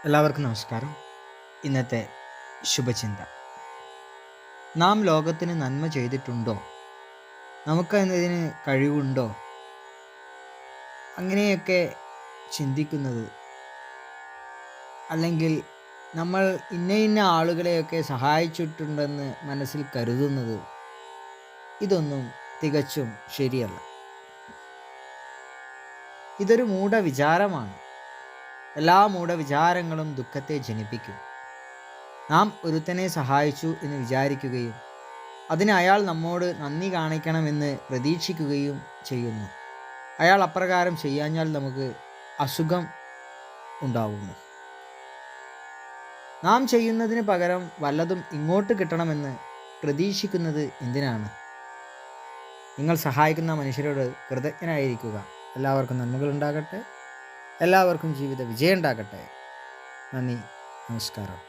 എല്ലാവർക്കും നമസ്കാരം. ഇന്നത്തെ ശുഭചിന്ത: നാം ലോകത്തിന് നന്മ ചെയ്തിട്ടുണ്ടോ? നമുക്ക് എന്നതിന് കഴിവുണ്ടോ? അങ്ങനെയൊക്കെ ചിന്തിക്കുന്നത്, അല്ലെങ്കിൽ നമ്മൾ ഇന്ന ഇന്ന ആളുകളെയൊക്കെ സഹായിച്ചിട്ടുണ്ടെന്ന് മനസ്സിൽ കരുതുന്നത്, ഇതൊന്നും തികച്ചും ശരിയല്ല. ഇതൊരു മൂഢവിചാരമാണ്. എല്ലാ മൂഢവിചാരങ്ങളും ദുഃഖത്തെ ജനിപ്പിക്കും. നാം ഒരുത്തനെ സഹായിച്ചു എന്ന് വിചാരിക്കുകയും അതിന് അയാൾ നമ്മോട് നന്ദി കാണിക്കണമെന്ന് പ്രതീക്ഷിക്കുകയും ചെയ്യുന്നു. അയാൾ അപ്രകാരം ചെയ്യാഞ്ഞാൽ നമുക്ക് അസുഖം ഉണ്ടാവുന്നു. നാം ചെയ്യുന്നതിന് പകരം വല്ലതും ഇങ്ങോട്ട് കിട്ടണമെന്ന് പ്രതീക്ഷിക്കുന്നത് എന്തിനാണ്? നിങ്ങൾ സഹായിക്കുന്ന മനുഷ്യരോട് കൃതജ്ഞനായിരിക്കുക. എല്ലാവർക്കും നന്മകൾ ഉണ്ടാകട്ടെ. എല്ലാവർക്കും ജീവിത വിജയം ഉണ്ടാകട്ടെ. നന്ദി, നമസ്കാരം.